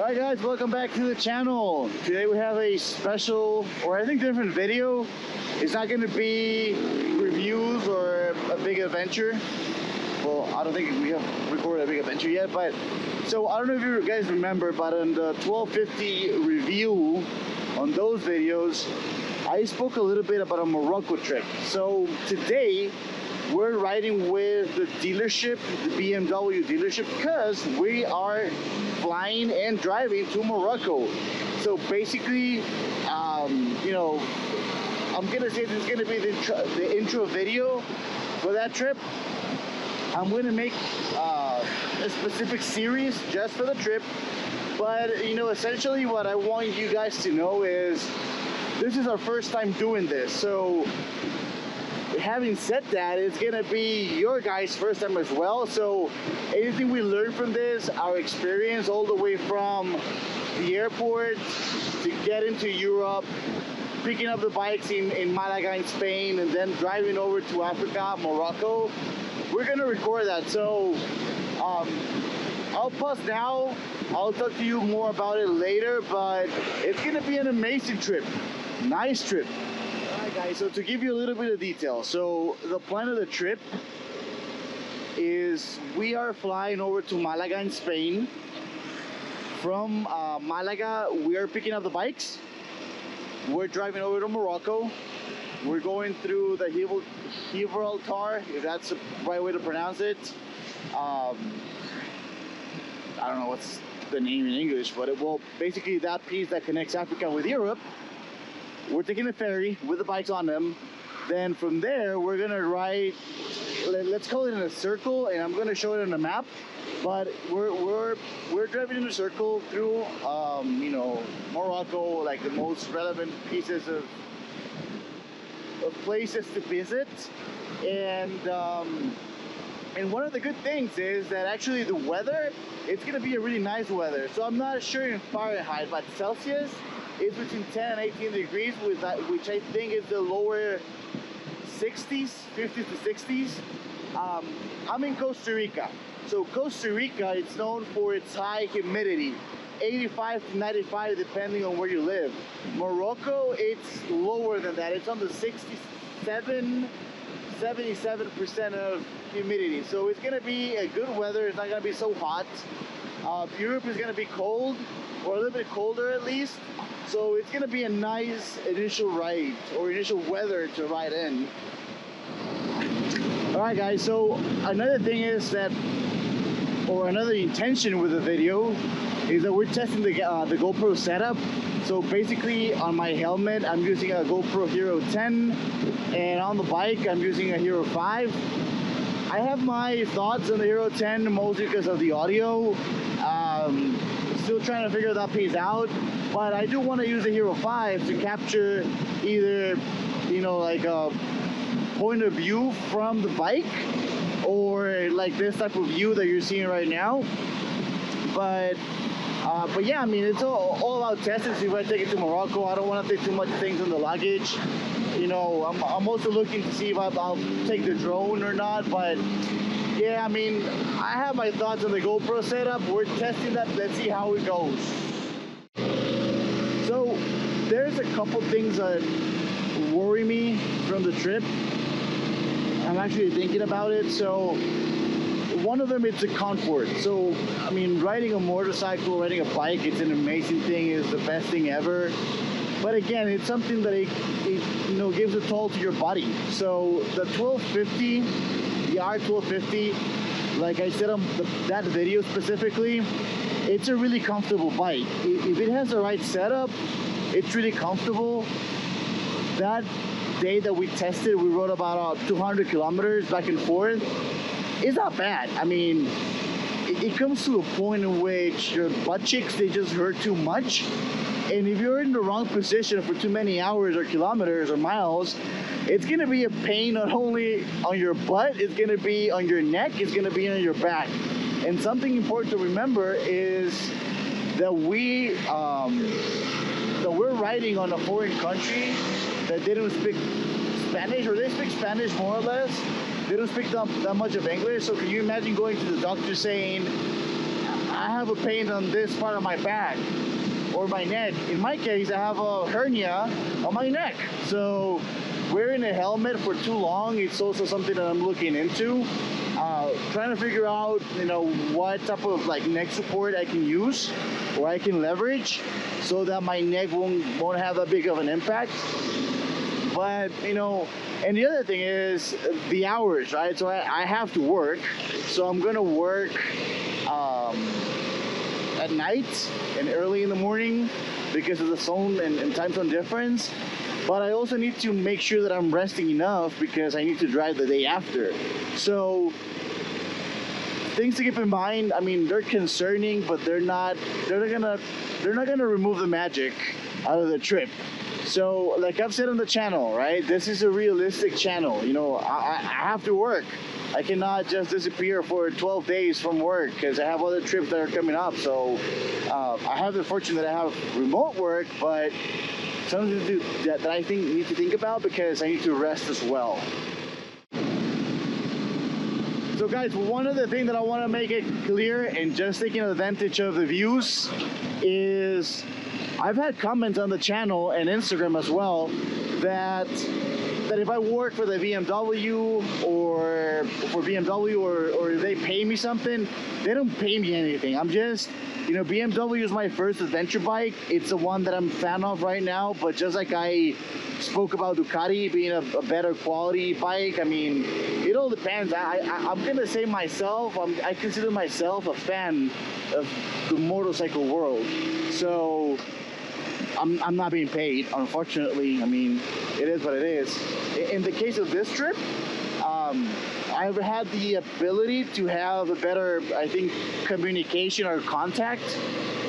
Alright guys, welcome back to the channel. Today we have a special, or I think different video. It's not going to be reviews or a big adventure. Well, I don't think we have recorded a big adventure yet, but so I don't know if you guys remember, but on the 1250 review, on those videos, I spoke a little bit about a Morocco trip. So today, we're riding with the dealership, the BMW dealership, because we are flying and driving to Morocco. So basically, you know, I'm gonna say this is gonna be the intro video for that trip. I'm gonna make a specific series just for the trip, but you know, essentially what I want you guys to know is this is our first time doing this. So having said that, it's gonna be your guys' first time as well. So anything we learn from this, our experience all the way from the airport to get into Europe, picking up the bikes in Malaga in Spain, and then driving over to Africa, Morocco, we're gonna record that. So I'll pause now. I'll talk to you more about it later, but it's gonna be an amazing trip. Nice trip. Alright guys, so to give you a little bit of detail, so the plan of the trip is we are flying over to Malaga in Spain. From Malaga, we are picking up the bikes. We're driving over to Morocco. We're going through the Gibraltar, if that's the right way to pronounce it. I don't know what's the name in English, but it will basically that piece that connects Africa with Europe. We're taking a ferry with the bikes on them. Then from there, we're gonna ride, let's call it in a circle, and I'm gonna show it on a map. But we're driving in a circle through, you know, Morocco, like the most relevant pieces of places to visit. And one of the good things is that actually the weather, it's gonna be a really nice weather. So I'm not sure in Fahrenheit, but Celsius, it's between 10 and 18 degrees, which I think is the lower 60s, 50s to 60s. I'm in Costa Rica. So Costa Rica, it's known for its high humidity, 85 to 95 depending on where you live. Morocco, it's lower than that. It's on the 77% of humidity. So it's gonna be a good weather. It's not gonna be so hot. Europe is gonna be cold, or a little bit colder at least. So it's gonna be a nice initial ride, or initial weather to ride in. Alright guys, so another thing is that, or another intention with the video, is that we're testing the GoPro setup. So basically on my helmet, I'm using a GoPro Hero 10, and on the bike, I'm using a Hero 5. I have my thoughts on the Hero 10, mostly because of the audio. Still trying to figure that piece out, but I do want to use the Hero 5 to capture either, you know, like a point of view from the bike, or like this type of view that you're seeing right now. But yeah, I mean, it's all about testing. So if I take it to Morocco, I don't want to take too much things in the luggage. You know, I'm also looking to see if I'll take the drone or not. But yeah, I mean, I have my thoughts on the GoPro setup. We're testing that. Let's see how it goes. So there's a couple things that worry me from the trip. I'm actually thinking about it. So one of them is the comfort. So I mean, riding a motorcycle, riding a bike, it's an amazing thing. It's the best thing ever. But again, it's something that it you know, gives a toll to your body. So the 1250, the R1250, like I said on that video specifically, it's a really comfortable bike. If it has the right setup, it's really comfortable. That day that we tested, we rode about 200 kilometers back and forth. It's not bad. I mean, it comes to a point in which your butt cheeks, they just hurt too much. And if you're in the wrong position for too many hours or kilometers or miles, it's gonna be a pain not only on your butt, it's gonna be on your neck, it's gonna be on your back. And something important to remember is that we're riding on a foreign country that they don't speak Spanish, or they speak Spanish more or less. They don't speak that much of English. So can you imagine going to the doctor saying, I have a pain on this part of my back or my neck. In my case, I have a hernia on my neck. So wearing a helmet for too long, it's also something that I'm looking into. Trying to figure out, you know, what type of like neck support I can use or I can leverage so that my neck won't have that big of an impact. But, you know, and the other thing is the hours, right? So I have to work. So I'm going to work at night and early in the morning because of the zone and time zone difference. But I also need to make sure that I'm resting enough because I need to drive the day after. So things to keep in mind. I mean, they're concerning, but they're not gonna remove the magic out of the trip. So like I've said on the channel, right, this is a realistic channel. You know, I have to work. I cannot just disappear for 12 days from work because I have other trips that are coming up. So I have the fortune that I have remote work, but something to do that I think need to think about because I need to rest as well. So guys, one of the things that I want to make it clear, and just taking advantage of the views, is I've had comments on the channel and Instagram as well that if I work for the BMW or for BMW or they pay me something, they don't pay me anything. I'm just, you know, BMW is my first adventure bike. It's the one that I'm a fan of right now, but just like I spoke about Ducati being a better quality bike, I mean, it all depends. I'm gonna say myself, I consider myself a fan of the motorcycle world. So I'm not being paid, unfortunately. I mean, it is what it is. In the case of this trip, I've had the ability to have a better, I think, communication or contact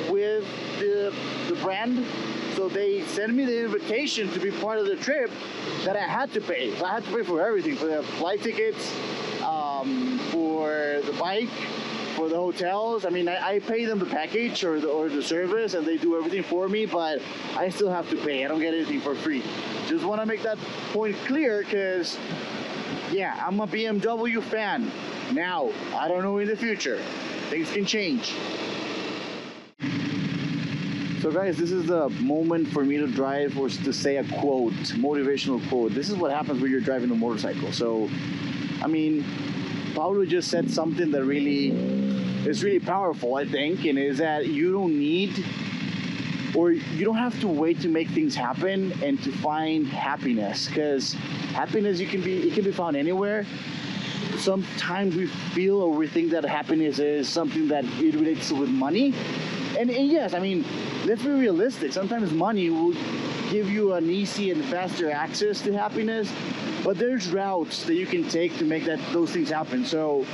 with the brand. So they sent me the invitation to be part of the trip that I had to pay. So I had to pay for everything, for the flight tickets, for the bike, for the hotels. I mean, I pay them the package or the service, and they do everything for me, but I still have to pay. I don't get anything for free. Just want to make that point clear because, yeah, I'm a BMW fan now. I don't know in the future. Things can change. So guys, this is the moment for me to drive or to say a quote, motivational quote. This is what happens when you're driving a motorcycle. So, I mean, Paulo just said something that really is really powerful, I think, and is that you don't need, or you don't have to wait to make things happen and to find happiness, because happiness it can be found anywhere. Sometimes we feel or we think that happiness is something that it relates with money, and yes, I mean, let's be realistic. Sometimes money will give you an easy and faster access to happiness, but there's routes that you can take to make those things happen. So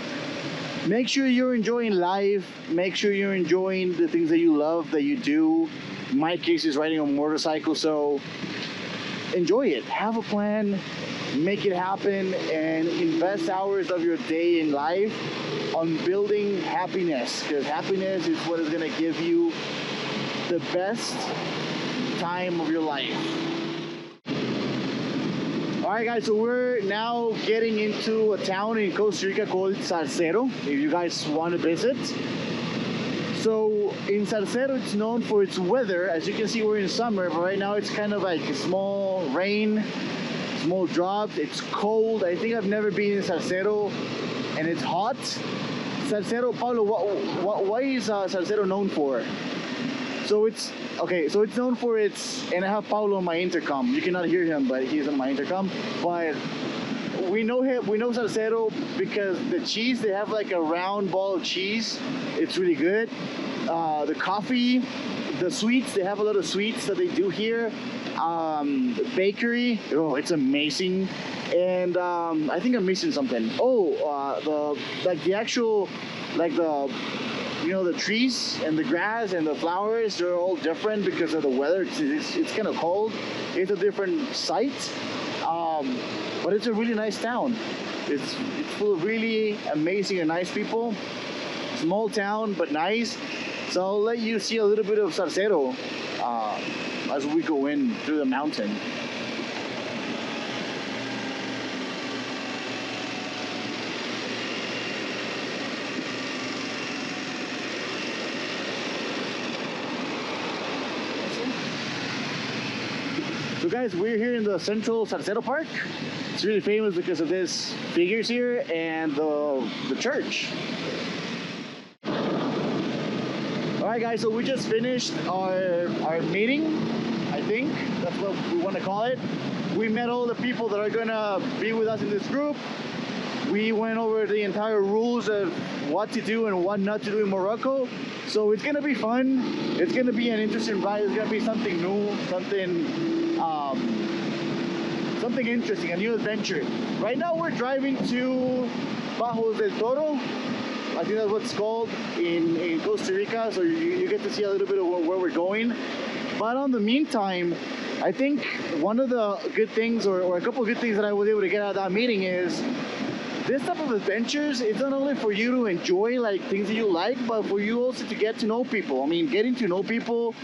make sure you're enjoying life. Make sure you're enjoying the things that you love, that you do. In my case is riding a motorcycle, so enjoy it. Have a plan, make it happen, and invest hours of your day in life on building happiness, because happiness is what is going to give you the best time of your life. Alright guys, so we're now getting into a town in Costa Rica called Salcero, if you guys want to visit. So in Salcero, it's known for its weather. As you can see, we're in summer, but right now it's kind of like a small rain, small drops. It's cold. I think I've never been in Salcero, and it's hot. Salcero, Paulo, what is Salcero known for? So it's known for its, and I have Paulo on my intercom. You cannot hear him, but he's on my intercom. But we know Salcero because the cheese, they have like a round ball of cheese. It's really good. The coffee, the sweets, they have a lot of sweets that they do here. The bakery, oh, it's amazing. And I think I'm missing something. Oh, you know, the trees and the grass and the flowers, they're all different because of the weather. It's kind of cold. It's a different site, but it's a really nice town. It's full of really amazing and nice people. Small town, but nice. So I'll let you see a little bit of Salcero as we go in through the mountain. guys, we're here in the Central Salcedo Park. It's really famous because of this figures here and the church. All right, guys, so we just finished our meeting. I think that's what we want to call it. We met all the people that are gonna be with us in this group. We went over the entire rules of what to do and what not to do in Morocco. So it's gonna be fun. It's gonna be an interesting ride. It's gonna be something new, something interesting, a new adventure. Right now we're driving to Bajos del Toro. I think that's what it's called in Costa Rica. So you get to see a little bit of where we're going. But on the meantime, I think one of the good things, or a couple of good things that I was able to get out of that meeting is this type of adventures, it's not only for you to enjoy like things that you like, but for you also to get to know people. I mean, getting to know people,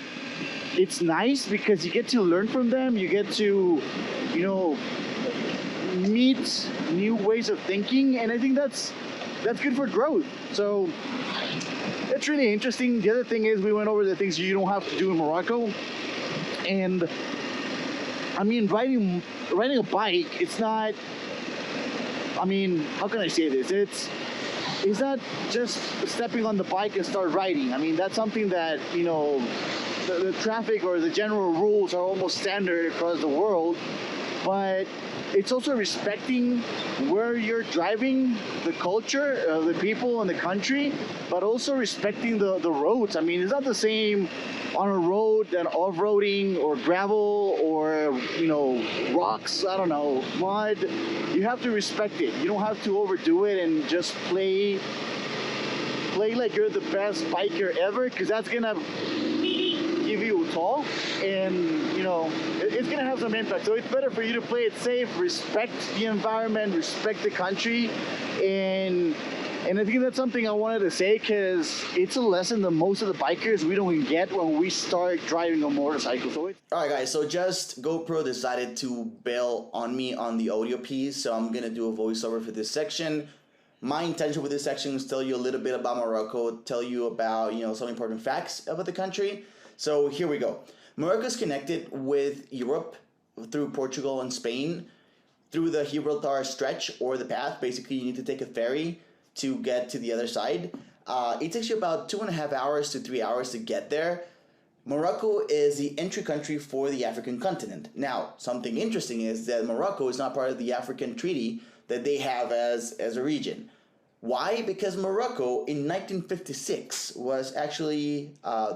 it's nice because you get to learn from them. You get to, you know, meet new ways of thinking, and I think that's good for growth. So it's really interesting. The other thing is we went over the things you don't have to do in Morocco, and I mean, riding a bike, it's not, I mean, how can I say this? It's not just stepping on the bike and start riding. I mean, that's something that, you know, the traffic or the general rules are almost standard across the world, but it's also respecting where you're driving, the culture of the people and the country, but also respecting the roads. I mean, it's not the same on a road than off-roading or gravel or, you know, rocks, I don't know, mud. You have to respect it. You don't have to overdo it and just play like you're the best biker ever, because that's gonna give you a toll, and you know it's gonna have some impact. So it's better for you to play it safe, respect the environment, respect the country, and I think that's something I wanted to say, because it's a lesson that most of the bikers we don't even get when we start driving a motorcycle. So alright guys, so just GoPro decided to bail on me on the audio piece, so I'm gonna do a voiceover for this section. My intention with this section is tell you a little bit about Morocco, tell you about, you know, some important facts about the country. So here we go. Morocco is connected with Europe through Portugal and Spain through the Gibraltar Stretch, or the path. Basically, you need to take a ferry to get to the other side. It takes you about 2.5 hours to 3 hours to get there. Morocco is the entry country for the African continent. Now, something interesting is that Morocco is not part of the African treaty that they have as a region. Why? Because Morocco in 1956 was actually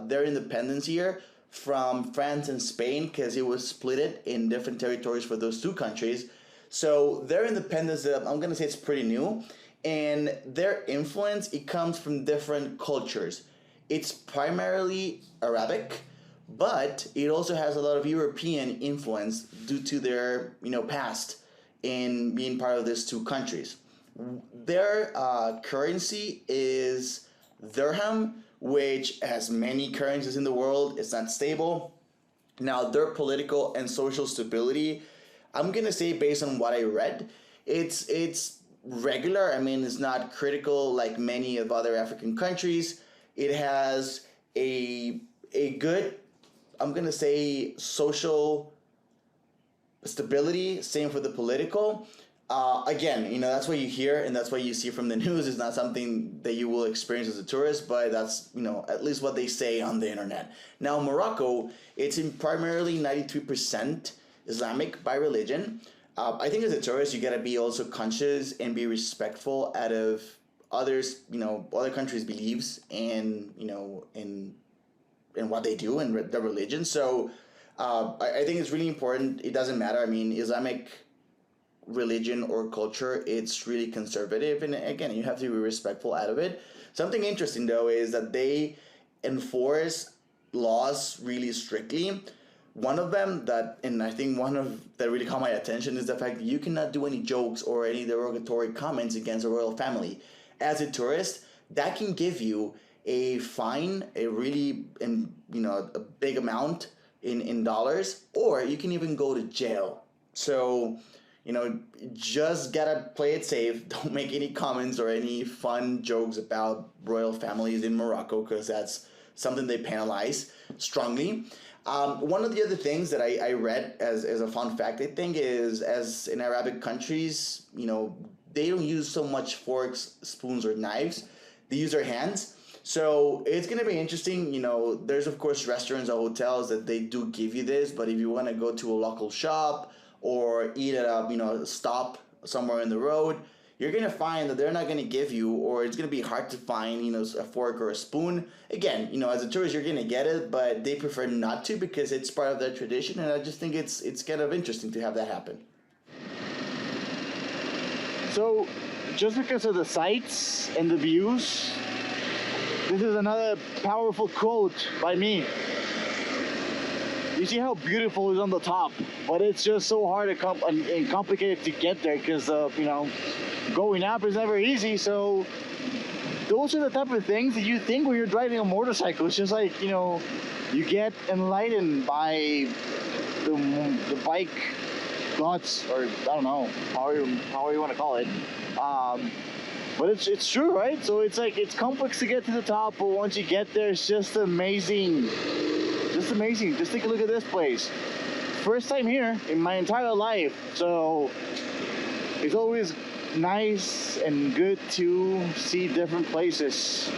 their independence year from France and Spain, because it was split in different territories for those two countries. So their independence, I'm going to say it's pretty new, and their influence, it comes from different cultures. It's primarily Arabic, but it also has a lot of European influence due to their, you know, past in being part of these two countries. Their currency is dirham, which has many currencies in the world. It's not stable. Now, their political and social stability, I'm gonna say based on what I read, it's regular. I mean, it's not critical like many of other African countries. It has a good, I'm gonna say, social stability. Same for the political. Again, you know, that's what you hear and that's what you see from the news. It's not something that you will experience as a tourist, but that's, you know, at least what they say on the internet. Now, Morocco, it's in primarily 93% Islamic by religion. I think as a tourist, you gotta be also conscious and be respectful out of others, you know, other countries' beliefs and, you know, in what they do and their religion. So I think it's really important. It doesn't matter. I mean, Islamic religion or culture, it's really conservative, and again, you have to be respectful out of it. Something interesting though is that they enforce laws really strictly. One of them that, and I think one of that really caught my attention, is the fact that you cannot do any jokes or any derogatory comments against the royal family. As a tourist, that can give you a fine, a really, you know, a big amount in dollars, or you can even go to jail. So, you know, just gotta play it safe. Don't make any comments or any fun jokes about royal families in Morocco, because that's something they penalize strongly. One of the other things that I read as a fun fact, I think, is as in Arabic countries, they don't use so much forks, spoons, or knives. They use their hands. So it's going to be interesting. There's, of course, restaurants or hotels that they do give you this. But if you want to go to a local shop or eat at a stop somewhere in the road, you're going to find that they're not going to give you, or it's going to be hard to find, a fork or a spoon. Again, as a tourist, you're going to get it, but they prefer not to because it's part of their tradition. And I just think it's kind of interesting to have that happen. So, just because of the sights and the views, this is another powerful quote by me. You see how beautiful it is on the top, but it's just so hard and complicated to get there because, going up is never easy. So, those are the type of things that you think when you're driving a motorcycle. It's just like, you get enlightened by the bike gods, or I don't know, however you want to call it. But it's true, right? So it's like, it's complex to get to the top, but once you get there, it's just amazing. Just amazing. Just take a look at this place. First time here in my entire life, so it's always nice and good to see different places.